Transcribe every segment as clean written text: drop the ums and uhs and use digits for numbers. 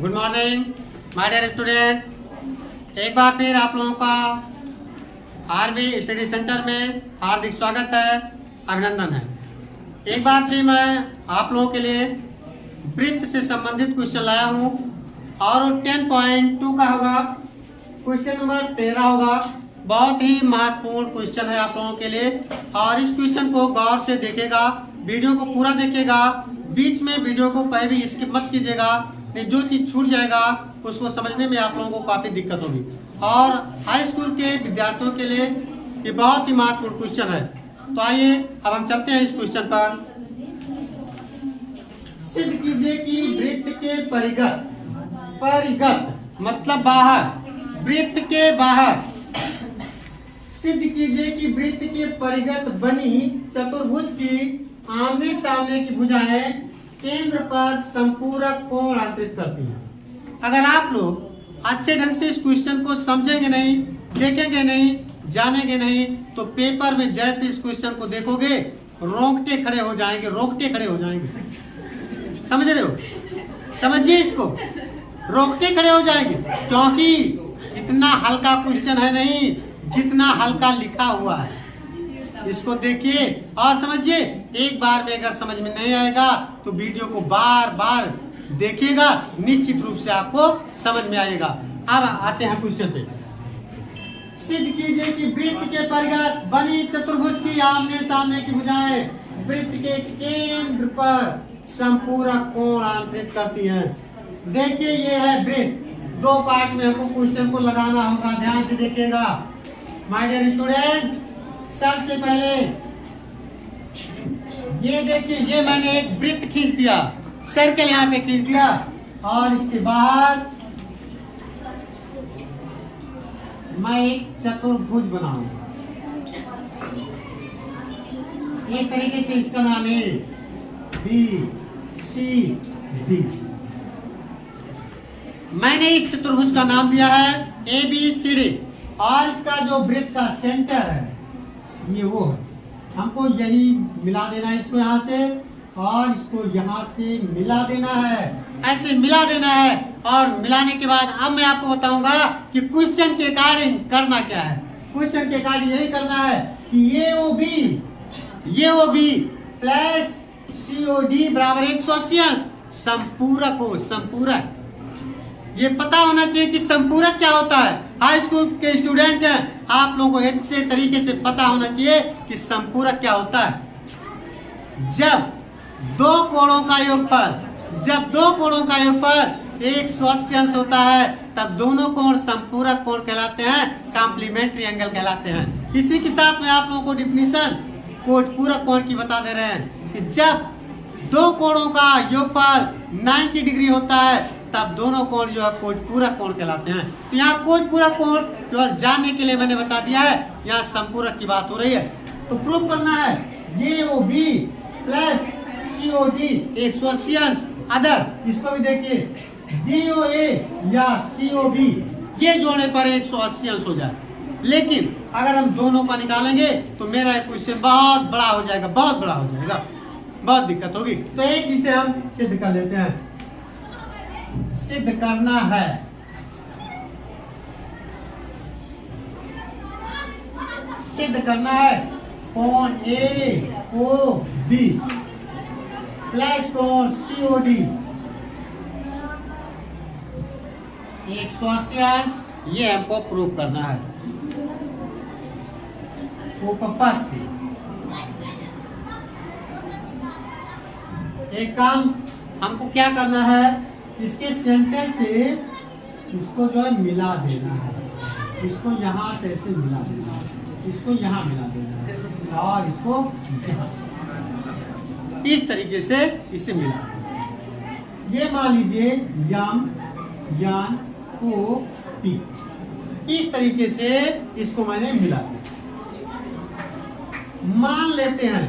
Good morning my dear student. एक बार फिर आप लोगों का आरबी स्टडी सेंटर में हार्दिक स्वागत है, अभिनंदन है। एक बार फिर मैं आप लोगों के लिए वृत्त से संबंधित क्वेश्चन लाया हूँ और वो 10.2 का होगा, क्वेश्चन नंबर 13 होगा। बहुत ही महत्वपूर्ण क्वेश्चन है आप लोगों के लिए और इस क्वेश्चन को गौर से देखेगा, वीडियो को पूरा देखेगा, बीच में वीडियो को कहीं भी स्किप मत कीजिएगा, नहीं जो चीज छूट जाएगा उसको समझने में आप लोगों को काफी दिक्कत होगी। और हाई स्कूल के विद्यार्थियों के लिए ये बहुत ही महत्वपूर्ण क्वेश्चन है। तो आइए अब हम चलते हैं इस क्वेश्चन पर। सिद्ध कीजिए कि वृत्त के परिगत मतलब बाहर, वृत्त के बाहर सिद्ध कीजिए कि वृत्त के परिगत बनी चतुर्भुज की आमने सामने की भुजाएं केंद्र पर संपूरक कोण अंतरित करती हैं। अगर आप लोग अच्छे ढंग से इस क्वेश्चन को समझेंगे नहीं, देखेंगे नहीं, जानेंगे नहीं, तो पेपर में जैसे इस क्वेश्चन को देखोगे रोंगटे खड़े हो जाएंगे, रोंगटे खड़े हो जाएंगे। समझ रहे हो? समझिए इसको, रोंगटे खड़े हो जाएंगे, क्योंकि इतना हल्का क्वेश्चन है नहीं जितना हल्का लिखा हुआ है। इसको देखिए और समझिए। एक बार में अगर समझ में नहीं आएगा तो वीडियो को बार बार देखिएगा, निश्चित रूप से आपको समझ में आएगा। अब आते हैं क्वेश्चन पे। सिद्ध कीजिए कि वृत्त के परिगत बनी चतुर्भुज की आमने सामने की भुजाएं वृत्त के केंद्र पर संपूरक कोण अंतरित करती हैं। देखिए ये है वृत्त, दो पार्ट में हमको क्वेश्चन को लगाना होगा, ध्यान से देखिएगा माय डियर स्टूडेंट। सबसे पहले ये देखिए, ये मैंने एक वृत्त खींच दिया, सर्कल यहाँ पे खींच दिया और इसके बाद मैं एक चतुर्भुज बनाऊंगा। इस तरीके से इसका नाम है बी सी डी। मैंने इस चतुर्भुज का नाम दिया है ए बी सी डी और इसका जो वृत्त का सेंटर है ये वो है। हमको यही मिला देना है, इसको यहाँ से और इसको यहाँ से मिला देना है, ऐसे मिला देना है। और मिलाने के बाद अब मैं आपको बताऊंगा कि क्वेश्चन के अकॉर्डिंग करना क्या है। क्वेश्चन के अकॉर्डिंग यही करना है कि ये ओ बी प्लस सी ओ डी बराबर 180 संपूरक हो। संपूरक ये पता होना चाहिए कि संपूरक क्या होता है। हाई स्कूल के स्टूडेंट हैं, आप लोगों को अच्छे तरीके से पता होना चाहिए कि संपूरक क्या होता है। जब दो कोणों का योगफल 180 अंश होता है तब दोनों कोण संपूरक कोण कहलाते हैं, कॉम्प्लीमेंट्री एंगल कहलाते हैं। इसी के साथ में आप लोगों को डिफिनीशन कोटपूरक कोण की बता दे रहे हैं कि जब दो कोणों का योगफल 90 डिग्री होता है तब दोनों कोण जो है कोटपूरक कोण कहलाते हैं। तो यहाँ कोटपूरक कोण जो जानने के लिए मैंने बता दिया है, यहाँ संपूरक की बात हो रही है। तो प्रूव करना है ये ओ बी प्लस सी ओ डी 180 अंश अदर, इसको भी देखिए डी ओ ए या सी ओ बी, ये जोड़ने पर 180 अंश हो जाए। लेकिन अगर हम दोनों का निकालेंगे तो मेरा क्वेश्चन बहुत बड़ा हो जाएगा, बहुत बड़ा हो जाएगा, बहुत दिक्कत होगी। तो एक इसे हम सिद्ध कर लेते हैं। सिद्ध करना है कोण ए ओ बी प्लस कोण सी ओ डी 180 अंश, ये हमको प्रूव करना है। एक काम हमको क्या करना है, इसके सेंटर से इसको जो है मिला देना है, इसको यहाँ से ऐसे मिला देना है, इसको यहाँ मिला देना है और इसको इस तरीके से इसे मिला देना। ये मान लीजिए यान को पी, इस तरीके से इसको मैंने मिला दिया। मान लेते हैं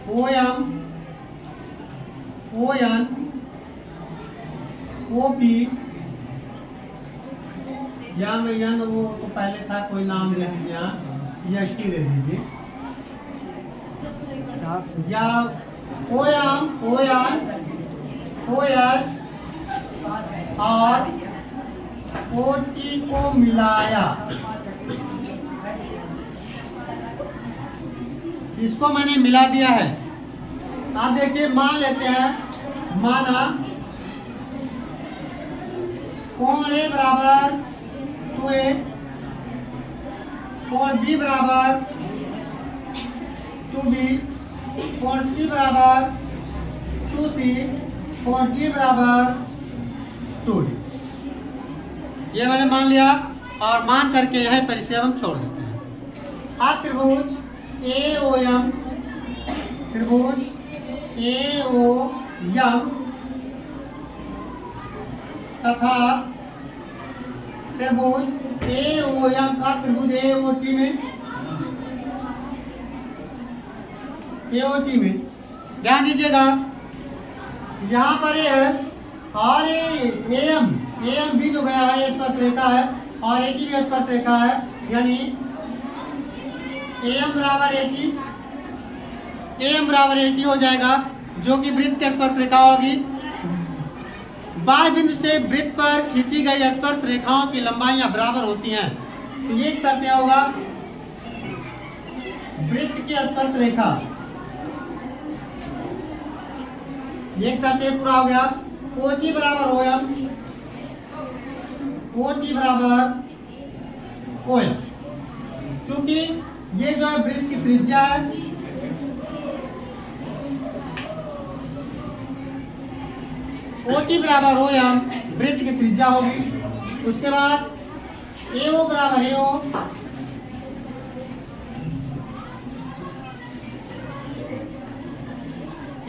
ओ एन ओ पी, या में यन वो तो पहले था, कोई नाम दे दीजिए, एस टी दे दीजिए, या ओयान ओ एस और ओ टी को मिलाया, इसको मैंने मिला दिया है। आप देखिए, मान लेते हैं, माना कोण ए बराबर 2a, कोण बी बराबर 2b, कोण सी बराबर 2c, कोण डी बराबर 2d। ये मैंने मान लिया और मान करके यह परिचय हम छोड़ देते हैं। अब त्रिभुज AOM, त्रिभुज AOM तथा त्रिभुज AOM का त्रिभुज AOT में ध्यान दीजिएगा, यहाँ पर ये है और AM भी जो गया है ये स्पर्श रेखा है और AT भी स्पर्श रेखा है, यानी AM बराबर AT हो जाएगा, जो कि वृत्त की स्पर्श रेखा होगी। बाह्य बिंदु से वृत्त पर खींची गई स्पर्श रेखाओं की लंबाइयां बराबर होती हैं। तो ये एक शर्त क्या होगा, वृत्त की स्पर्श रेखा, ये एक शर्त पूरा हो गया। OT बराबर OM, OT बराबर OM, चूंकि ये जो है वृत्त की त्रिज्या है, OT बराबर OM वृत्त की त्रिज्या होगी। उसके बाद AO बराबर AO,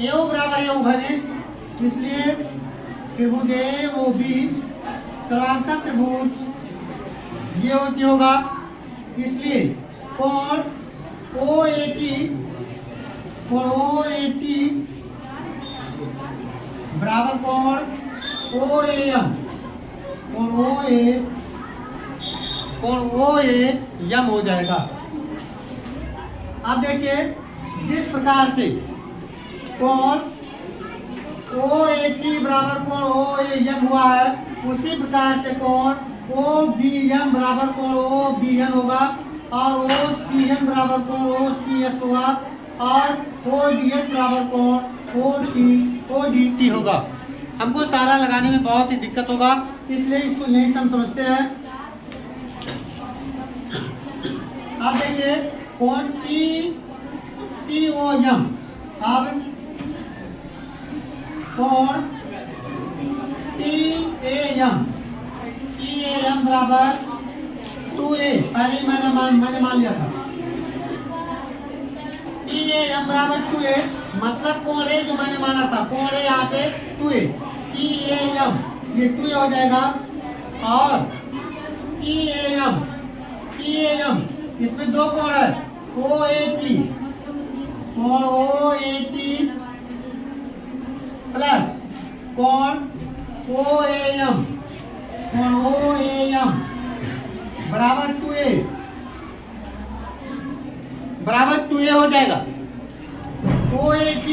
AO बराबर AO बने, इसलिए त्रिभुज AOB सर्वांशक त्रिभुज ये OT होगा। इसलिए कोण OAT बराबर कोण OAM, कोण OAM हो जाएगा। अब देखिए, जिस प्रकार से कोण OAT बराबर कोण OAM हुआ है, उसी प्रकार से कोण OBM बराबर कोण OBN होगा और OCN बराबर कोण OCS होगा और ODS बराबर कोण ODT होगा। हमको सारा लगाने में बहुत ही दिक्कत होगा, इसलिए इसको यही हम समझते हैं। अब देखिए कोण TOM, अब कोण TAM बराबर 2a, पहले मैंने मान लिया था। TAM बराबर 2a, मतलब कोण A जो मैंने माना था, कोण A यहाँ पे 2a, TAM ये 2a हो जाएगा और TAM इसमें दो कोण है, OAT, कोण OAT प्लस कोण OAM, कोण OAM बराबर 2a हो जाएगा। OAT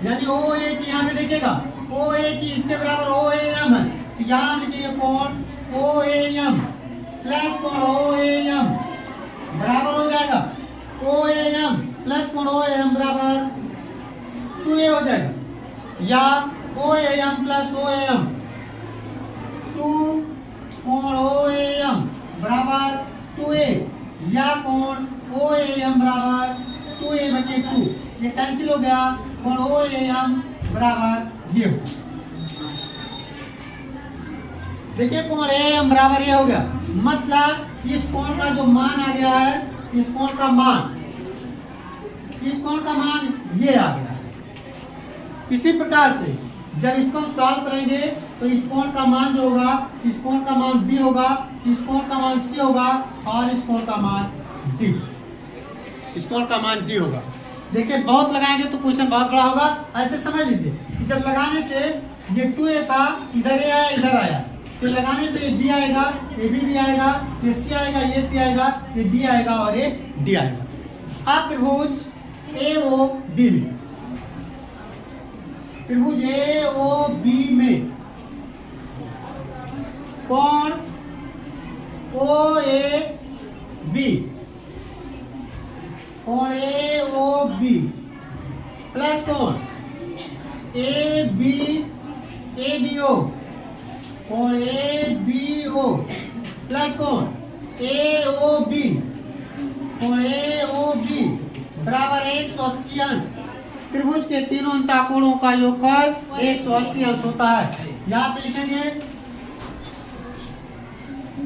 यानी OAT यहाँ पे देखिएगा, OAT इसके बराबर OAM है, तो यहाँ लिखिए कोण OAM प्लस कोण OAM बराबर हो जाएगा, OAM प्लस कोण OAM बराबर 2a हो जाएगा, या OAM प्लस OAM 2 कोण OAM बराबर 2a या कोण OAM बराबर 2a/2, ये कैंसिल हो गया, कोण OAM बराबर ये हो। देखिए कोण AM बराबर ये हो गया, मतलब इस कोण का जो मान आ गया है, इस कोण का मान ये आ गया है। इसी प्रकार से जब इसको हम सॉल्व करेंगे तो इस कोण का मान जो होगा, इस कोण का मान B होगा, इस कोण का मान C होगा और इस कोण का मान D, इस कोण का मान D होगा। देखिए बहुत लगाएंगे तो क्वेश्चन बहुत बड़ा होगा, ऐसे समझ लीजिए कि जब लगाने से ये 2a था, इधर ये आया, इधर आया, तो लगाने पे B आएगा, ये भी आएगा, ये C आएगा, ये C आएगा, ये D आएगा और ये D आएगा। अब त्रिभुज AOB त्रिभुज ए ओ बी में कोण ओ ए बी, कोण ए ओ बी प्लस कोण ए बी ओ, कोण ए बी ओ प्लस कोण ए ओ बी, कोण ए ओ बी बराबर 180 अंश। त्रिभुज के तीनों अंतःकोणों का योगफल 180 अंश होता है। यहाँ पे लिखेंगे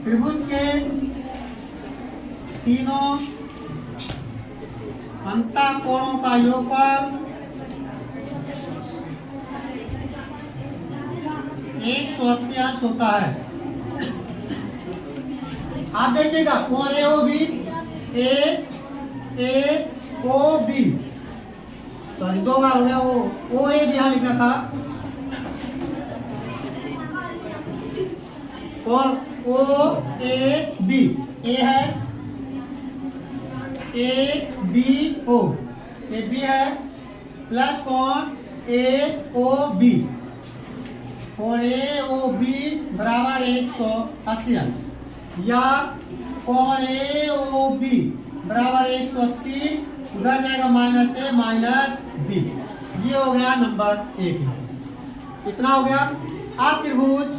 त्रिभुज के तीनों अंतःकोणों का योगफल 180 अंश होता है। आप देखिएगा कोण A O B, A O B, sorry 2 बार हो गया, वो ओ ए भी यहां लिखना था। कोण ओ ए बी, ए है A B O, A B है प्लस कोण ए ओ बी, कोण ए ओ बी बराबर 180 अंश, या कोण ए ओ बी बराबर 180, उधर जाएगा माइनस ए माइनस बी। ये हो गया नंबर 1। इतना हो गया। अब त्रिभुज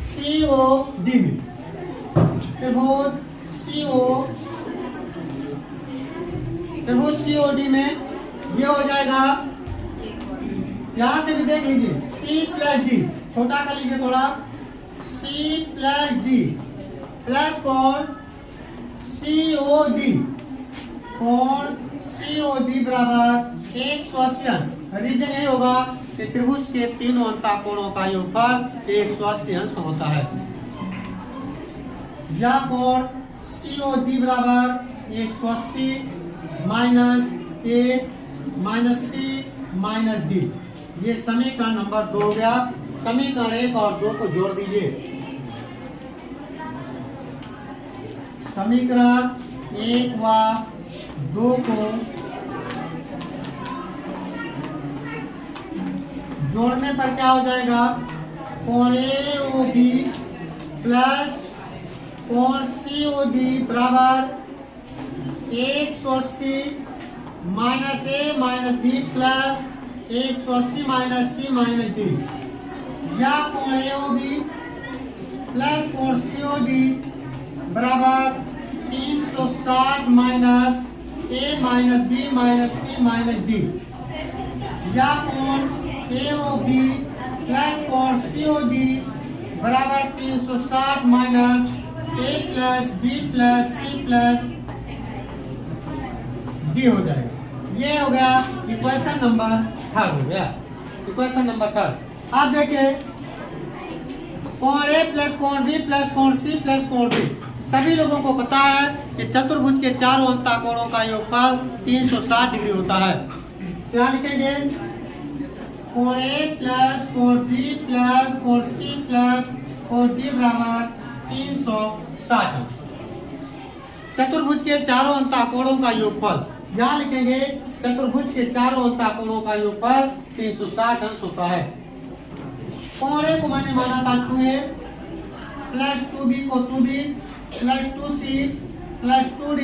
सी ओ डी में, त्रिभुज सी ओ डी में ये हो जाएगा, यहां से भी देख लीजिए सी प्लस डी, छोटा कर लीजिए थोड़ा, सी प्लस डी प्लस कोण सी ओ डी, कोण सी ओ डी बराबर 180 अंश। रीजन यही होगा कि त्रिभुज के तीनों अंतःकोणों का योगफल 180 अंश होता है। या कोण सी ओ डी बराबर 180 माइनस ए माइनस सी माइनस डी। ये समीकरण नंबर 2 हो गया। समीकरण 1 और 2 को जोड़ दीजिए। समीकरण 1 व 2 को जोड़ने पर क्या हो जाएगा, कोण ए ओ बी प्लस कोण सी ओ डी बराबर 180 माइनस ए माइनस बी प्लस 180 माइनस सी माइनस डी, या कोण ए ओ बी प्लस कोण सी ओ डी बराबर 360 माइनस ए माइनस बी माइनस सी माइनस डी, या कोण ए ओ बी प्लस कोण सी ओ डी बराबर 360 minus A plus B plus C plus D हो जाएगा। ये हो गया इक्वेशन नंबर 3 हो गया। इक्वेशन नंबर 3 आप देखिए, कोण ए प्लस कोण बी प्लस कोण सी प्लस कोण डी। सभी लोगों को पता है कि चतुर्भुज के चारों अंतःकोणों का योगफल 360 डिग्री होता है। क्या लिखेंगे, कोण ए प्लस कोण बी प्लस कोण सी प्लस कोण डी बराबर 360। चतुर्भुज के चारों अंतःकोणों का योगफल, यहाँ लिखेंगे चतुर्भुज के चारों अंतःकोणों का योगफल 360 अंश होता है। कोण ए को मैंने माना था 2a प्लस 2b को 2b plus 2c plus 2d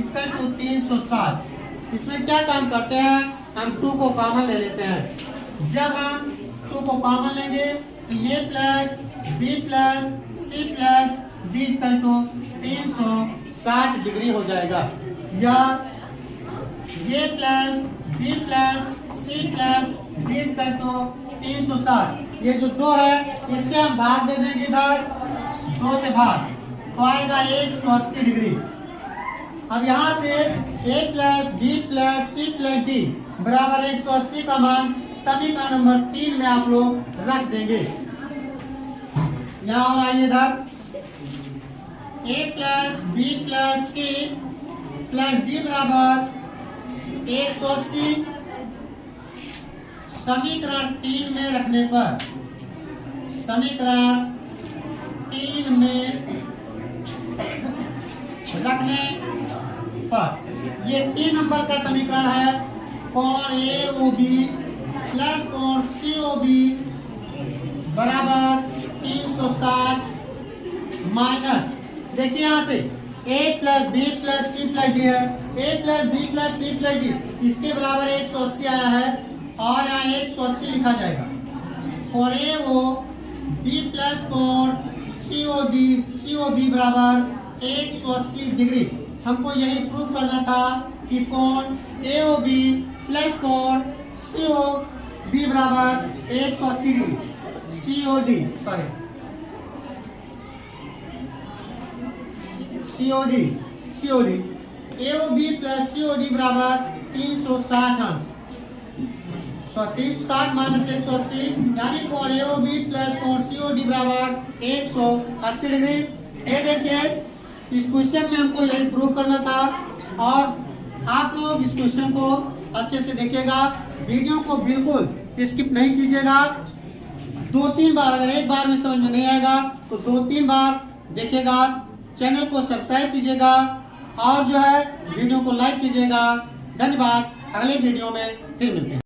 इसका 360। इसमें क्या काम करते हैं, हम 2 को कॉमन ले लेते हैं। जब हम 2 को कॉमन लेंगे तो ये plus B plus C plus D इसका 360 डिग्री हो जाएगा, या ये plus B plus C plus D इसका 360। ये जो 2 है इससे हम भाग दे देंगे, इधर 2 से भाग तो आएगा 180 डिग्री। अब यहाँ से a plus B plus C plus D बराबर 180 का मान समीकरण नंबर 3 में आप लोग रख देंगे। यहाँ और आइए इधर a plus B plus C plus D बराबर 180 समीकरण 3 में रखने पर, समीकरण 3 में रखने पर ये 3 नंबर का समीकरण है। कोण ए ओ बी प्लस कोण COB बराबर 360 माइनस, देखिए यहाँ से A plus B plus C plus D है, A plus B plus C plus D, इसके बराबर 180 आया है और यहाँ 180 लिखा जाएगा। कोण AO B प्लस कोण COB बराबर 180 डिग्री। हमको यही प्रूव करना था कि कोण AOB प्लस कोण COB बराबर 180 degree. COD AOB plus COD बराबर 360 अंश, 360 माइनस 180 यानी कोण AOB प्लस कोण COD बराबर 180 डिग्री। ये देखिए इस क्वेश्चन में हमको यही प्रूव करना था और आप लोग इस क्वेश्चन को अच्छे से देखिएगा, वीडियो को बिल्कुल स्किप नहीं कीजिएगा। 2-3 बार, अगर एक बार में समझ में नहीं आएगा तो 2-3 बार देखिएगा। चैनल को सब्सक्राइब कीजिएगा और जो है वीडियो को लाइक कीजिएगा। धन्यवाद। अगले वीडियो में फिर मिलते हैं।